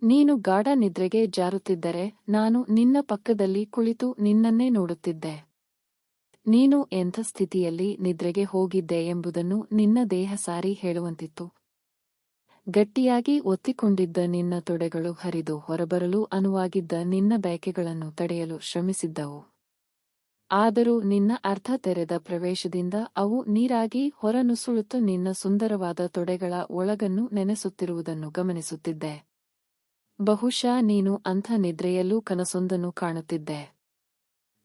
ನೀನು ಗಾಢ ನಿದ್ರೆಗೆ ಜಾರುತ್ತಿದ್ದರೆ ನಾನು ನಿನ್ನ ಪಕ್ಕದಲ್ಲಿ ಕುಳಿತು ನಿನ್ನನ್ನೇ ನೋಡುತ್ತಿದ್ದೆ. ನೀನು ಎಂಥ ಸ್ಥಿತಿಯಲ್ಲಿ ನಿದ್ರೆಗೆ ಹೋಗಿದ್ದೆ ಎಂಬುದನ್ನು ನಿನ್ನ ದೇಹ ಸಾರಿ ಹೇಳುವಂತಿತ್ತು. ಗಟ್ಟಿಯಾಗಿ ಒತ್ತಿಕೊಂಡಿದ್ದ ನಿನ್ನ ತೊಡೆಗಳು ಹರಿದು ಹೊರಬರಲು ಅನುವಾಗಿದ್ದ ನಿನ್ನ ಬಯಕೆಗಳನ್ನು ತಡೆಯಲು ಶ್ರಮಿಸಿದ್ದವು. ಆದರೂ ನಿನ್ನ ಅರ್ಧ ತೆರೆದ ಪ್ರವೇಶದಿಂದ ಅವು ನೀರಾಗಿ ಹೊರನುಸುಳುತ್ತ ನಿನ್ನ ಸುಂದರವಾದ ತೊಡೆಗಳ ಒಳಗನ್ನು ನೆನೆಸುತ್ತಿರುವುದನ್ನು ಗಮನಿಸುತ್ತಿದ್ದೆ. ಬಹುಶಃ ನೀನು ಅಂಥ ನಿದ್ರೆಯಲ್ಲೂ ಕನಸೊಂದನ್ನು ಕಾಣುತ್ತಿದ್ದೆ.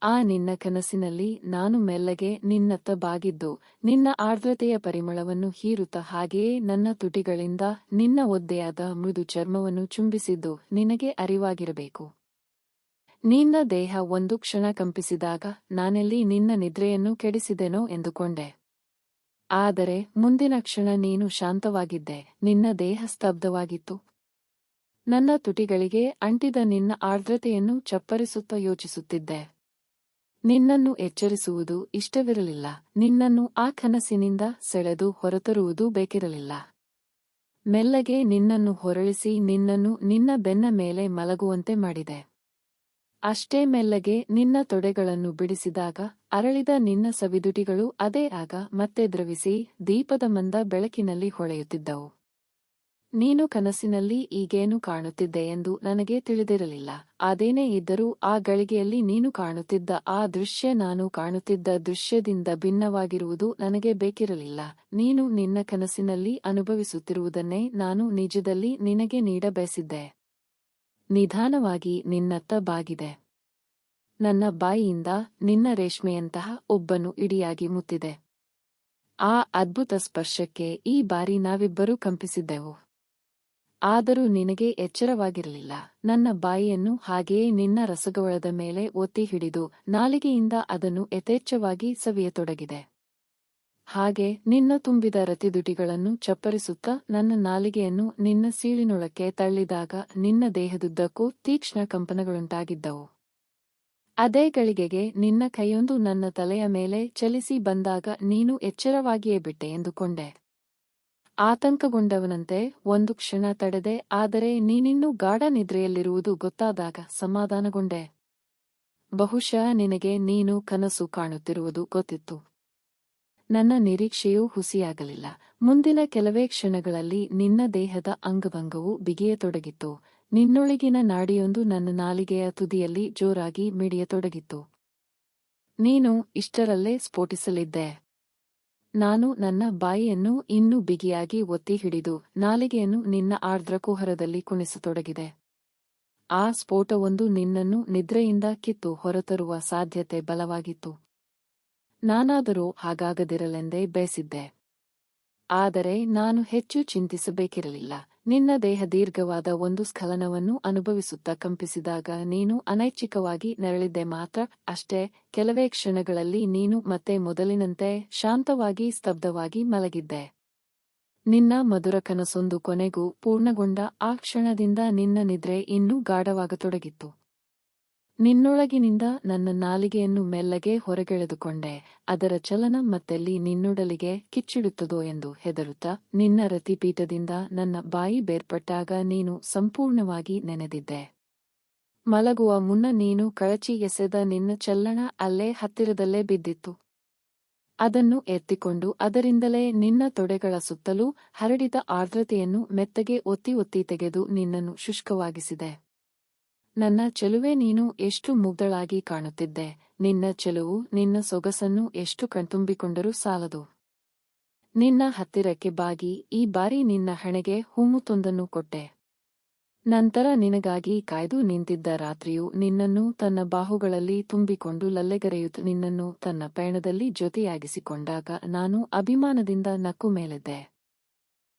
ಆ ನಿನ್ನ ಕನಸಿನಲ್ಲಿ ನಾನು ಮೆಲ್ಲಗೆ ನಿನ್ನತ್ತ ಬಾಗಿದ್ದು ನಿನ್ನ ಆರ್ದ್ರತೆಯ ಪರಿಮಳವನ್ನು ಹೀರುತ್ತ ಹಾಗೆಯೇ ನನ್ನ ತುಟಿಗಳಿಂದ ನಿನ್ನ ಒದ್ದೆಯಾದ ಮೃದು ಚರ್ಮವನ್ನು ಚುಂಬಿಸಿದ್ದು ನಿನಗೆ ಅರಿವಾಗಿರಬೇಕು. ನಿನ್ನ ದೇಹ ಒಂದು ಕ್ಷಣ ಕಂಪಿಸಿದಾಗ ನಾನೆಲ್ಲಿ ನಿನ್ನ ನಿದ್ರೆಯನ್ನು ಕೆಡಿಸಿದೆನೋ ಎಂದುಕೊಂಡೆ. ಆದರೆ ಮುಂದಿನ ಕ್ಷಣ ನೀನು ಶಾಂತವಾಗಿದ್ದೆ, ನಿನ್ನ ದೇಹ ಸ್ತಬ್ಧವಾಗಿತ್ತು. ನನ್ನ ತುಟಿಗಳಿಗೆ ಅಂಟಿದ ನಿನ್ನ ಆರ್ದ್ರತೆಯನ್ನು ಚಪ್ಪರಿಸುತ್ತ ಯೋಚಿಸುತ್ತಿದ್ದೆ. ನಿನ್ನನ್ನು ಎಚ್ಚರಿಸುವುದು ಇಷ್ಟವಿರಲಿಲ್ಲ, ನಿನ್ನನ್ನು ಆ ಕನಸಿನಿಂದ ಸೆಳೆದು ಹೊರತರುವುದು ಬೇಕಿರಲಿಲ್ಲ. ಮೆಲ್ಲಗೆ ನಿನ್ನನ್ನು ಹೊರಳಿಸಿ ನಿನ್ನನ್ನು ನಿನ್ನ ಬೆನ್ನ ಮೇಲೆ ಮಲಗುವಂತೆ ಮಾಡಿದೆ. ಅಷ್ಟೇ ಮೆಲ್ಲಗೆ ನಿನ್ನ ತೊಡೆಗಳನ್ನು ಬಿಡಿಸಿದಾಗ ಅರಳಿದ ನಿನ್ನ ಸವಿದುಟಿಗಳು ಅದೇ ಆಗ ಮತ್ತೆ ದ್ರವಿಸಿ ದೀಪದ ಮಂದ ಬೆಳಕಿನಲ್ಲಿ ಹೊಳೆಯುತ್ತಿದ್ದವು. ನೀನು ಕನಸಿನಲ್ಲಿ ಈಗೇನು ಕಾಣುತ್ತಿದ್ದೆ ಎಂದು ನನಗೆ ತಿಳಿದಿರಲಿಲ್ಲ. ಅದೇನೇ ಇದ್ದರೂ ಆ ಗಳಿಗೆಯಲ್ಲಿ ನೀನು ಕಾಣುತ್ತಿದ್ದ ಆ ದೃಶ್ಯ ನಾನು ಕಾಣುತ್ತಿದ್ದ ದೃಶ್ಯದಿಂದ ಭಿನ್ನವಾಗಿರುವುದು ನನಗೆ ಬೇಕಿರಲಿಲ್ಲ. ನೀನು ನಿನ್ನ ಕನಸಿನಲ್ಲಿ ಅನುಭವಿಸುತ್ತಿರುವುದನ್ನೇ ನಾನು ನಿಜದಲ್ಲಿ ನಿನಗೆ ನೀಡಬಯಸಿದ್ದೆ. ನಿಧಾನವಾಗಿ ನಿನ್ನತ್ತ ಬಾಗಿದೆ. ನನ್ನ ಬಾಯಿಯಿಂದ ನಿನ್ನ ರೇಷ್ಮೆಯಂತಹ ಒಬ್ಬನು ಇಡಿಯಾಗಿ ಮುತ್ತಿದೆ. ಆ ಅದ್ಭುತ ಸ್ಪರ್ಶಕ್ಕೆ ಈ ಬಾರಿ ನಾವಿಬ್ಬರೂ ಕಂಪಿಸಿದ್ದೆವು. ಆದರೂ ನಿನಗೆ ಎಚ್ಚರವಾಗಿರಲಿಲ್ಲ. ನನ್ನ ಬಾಯಿಯನ್ನು ಹಾಗೆಯೇ ನಿನ್ನ ರಸಗವಳದ ಮೇಲೆ ಒತ್ತಿ ಹಿಡಿದು ನಾಲಿಗೆಯಿಂದ ಅದನ್ನು ಯಥೇಚ್ಛವಾಗಿ ಸವಿಯತೊಡಗಿದೆ. ಹಾಗೆ ನಿನ್ನ ತುಂಬಿದ ರತಿದುಟಿಗಳನ್ನು ಚಪ್ಪರಿಸುತ್ತಾ ನನ್ನ ನಾಲಿಗೆಯನ್ನು ನಿನ್ನ ಸೀಳಿನೊಳಕ್ಕೆ ತಳ್ಳಿದಾಗ ನಿನ್ನ ದೇಹದುದ್ದಕ್ಕೂ ತೀಕ್ಷ್ಣ ಕಂಪನಗಳುಂಟಾಗಿದ್ದವು. ಅದೇ ಗಳಿಗೆಗೆ ನಿನ್ನ ಕೈಯೊಂದು ನನ್ನ ತಲೆಯ ಮೇಲೆ ಚಲಿಸಿ ಬಂದಾಗ ನೀನು ಎಚ್ಚರವಾಗಿಯೇ ಬಿಟ್ಟೆ ಎಂದುಕೊಂಡೆ. ಆತಂಕಗೊಂಡವನಂತೆ ಒಂದು ಕ್ಷಣ ತಡೆದೆ, ಆದರೆ ನೀನಿನ್ನೂ ಗಾಢ ನಿದ್ರೆಯಲ್ಲಿರುವುದು ಗೊತ್ತಾದಾಗ ಸಮಾಧಾನಗೊಂಡೆ. ಬಹುಶಃ ನಿನಗೆ ನೀನು ಕನಸು ಕಾಣುತ್ತಿರುವುದು ಗೊತ್ತಿತ್ತು. ನನ್ನ ನಿರೀಕ್ಷೆಯೂ ಹುಸಿಯಾಗಲಿಲ್ಲ. ಮುಂದಿನ ಕೆಲವೇ ಕ್ಷಣಗಳಲ್ಲಿ ನಿನ್ನ ದೇಹದ ಅಂಗಭಂಗವು ಬಿಗಿಯತೊಡಗಿತ್ತು. ನಿನ್ನೊಳಗಿನ ನಾಡಿಯೊಂದು ನನ್ನ ನಾಲಿಗೆಯ ತುದಿಯಲ್ಲಿ ಜೋರಾಗಿ ಮಿಡಿಯತೊಡಗಿತ್ತು. ನೀನು ಇಷ್ಟರಲ್ಲೇ ಸ್ಫೋಟಿಸಲಿದ್ದೆ. ನಾನು ನನ್ನ ಬಾಯಿಯನ್ನು ಇನ್ನೂ ಬಿಗಿಯಾಗಿ ಒತ್ತಿ ಹಿಡಿದು ನಾಲಿಗೆಯನ್ನು ನಿನ್ನ ಆರ್ದ್ರ ಕುಹರದಲ್ಲಿ ಕುಣಿಸತೊಡಗಿದೆ. ಆ ಸ್ಫೋಟವೊಂದು ನಿನ್ನನ್ನು ನಿದ್ರೆಯಿಂದ ಕಿತ್ತು ಹೊರತರುವ ಸಾಧ್ಯತೆ ಬಲವಾಗಿತ್ತು. ನಾನಾದರೂ ಹಾಗಾಗದಿರಲೆಂದೇ ಬಯಸಿದ್ದೆ. ಆದರೆ ನಾನು ಹೆಚ್ಚು ಚಿಂತಿಸಬೇಕಿರಲಿಲ್ಲ. ನಿನ್ನ ದೇಹ ದೀರ್ಘವಾದ ಒಂದು ಸ್ಖಲನವನ್ನು ಅನುಭವಿಸುತ್ತಾ ಕಂಪಿಸಿದಾಗ ನೀನು ಅನೈಚ್ಛಿಕವಾಗಿ ನೆರಳಿದ್ದೆ ಮಾತ್ರ, ಅಷ್ಟೇ. ಕೆಲವೇ ಕ್ಷಣಗಳಲ್ಲಿ ನೀನು ಮತ್ತೆ ಮೊದಲಿನಂತೆ ಶಾಂತವಾಗಿ ಸ್ತಬ್ಧವಾಗಿ ಮಲಗಿದ್ದೆ. ನಿನ್ನ ಮಧುರ ಕನಸೊಂದು ಕೊನೆಗೂ ಪೂರ್ಣಗೊಂಡ ಆ ಕ್ಷಣದಿಂದ ನಿನ್ನ ನಿದ್ರೆ ಇನ್ನೂ ಗಾಢವಾಗತೊಡಗಿತ್ತು. ನಿನ್ನೊಳಗಿನಿಂದ ನನ್ನ ನಾಲಿಗೆಯನ್ನು ಮೆಲ್ಲಗೆ ಹೊರಗೆಳೆದುಕೊಂಡೆ. ಅದರ ಚಲನ ಮತ್ತೆಲ್ಲಿ ನಿನ್ನೊಡಲಿಗೆ ಕಿಚ್ಚಿಡುತ್ತದೋ ಎಂದು ಹೆದರುತ್ತಾ ನಿನ್ನ ರತಿಪೀಠದಿಂದ ನನ್ನ ಬಾಯಿ ಬೇರ್ಪಟ್ಟಾಗ ನೀನು ಸಂಪೂರ್ಣವಾಗಿ ನೆನೆದಿದ್ದೆ. ಮಲಗುವ ಮುನ್ನ ನೀನು ಕಳಚಿ ಎಸೆದ ನಿನ್ನ ಚಲ್ಲಣ ಅಲ್ಲೇ ಹತ್ತಿರದಲ್ಲೇ ಬಿದ್ದಿತ್ತು. ಅದನ್ನು ಎತ್ತಿಕೊಂಡು ಅದರಿಂದಲೇ ನಿನ್ನ ತೊಡೆಗಳ ಸುತ್ತಲೂ ಹರಡಿದ ಆರ್ದ್ರತೆಯನ್ನು ಮೆತ್ತಗೆ ಒತ್ತಿ ಒತ್ತಿ ತೆಗೆದು ನಿನ್ನನ್ನು ಶುಷ್ಕವಾಗಿಸಿದೆ. ನನ್ನ ಚೆಲುವೆ, ನೀನು ಎಷ್ಟು ಮುಗ್ಧಳಾಗಿ ಕಾಣುತ್ತಿದ್ದೆ. ನಿನ್ನ ಚೆಲುವು, ನಿನ್ನ ಸೊಗಸನ್ನು ಎಷ್ಟು ಕಣ್ತುಂಬಿಕೊಂಡರೂ ಸಾಲದು. ನಿನ್ನ ಹತ್ತಿರಕ್ಕೆ ಬಾಗಿ ಈ ಬಾರಿ ನಿನ್ನ ಹಣೆಗೆ ಹೂಮುತ್ತೊಂದನ್ನು ಕೊಟ್ಟೆ. ನಂತರ ನಿನಗಾಗಿ ಕಾಯ್ದು ನಿಂತಿದ್ದ ರಾತ್ರಿಯು ನಿನ್ನನ್ನು ತನ್ನ ಬಾಹುಗಳಲ್ಲಿ ತುಂಬಿಕೊಂಡು ಲಲ್ಲೆಗರೆಯುತ್ತ ನಿನ್ನನ್ನು ತನ್ನ ಪಯಣದಲ್ಲಿ ಜೊತೆಯಾಗಿಸಿಕೊಂಡಾಗ ನಾನು ಅಭಿಮಾನದಿಂದ ನಕ್ಕು ಮೇಲೆದ್ದೆ.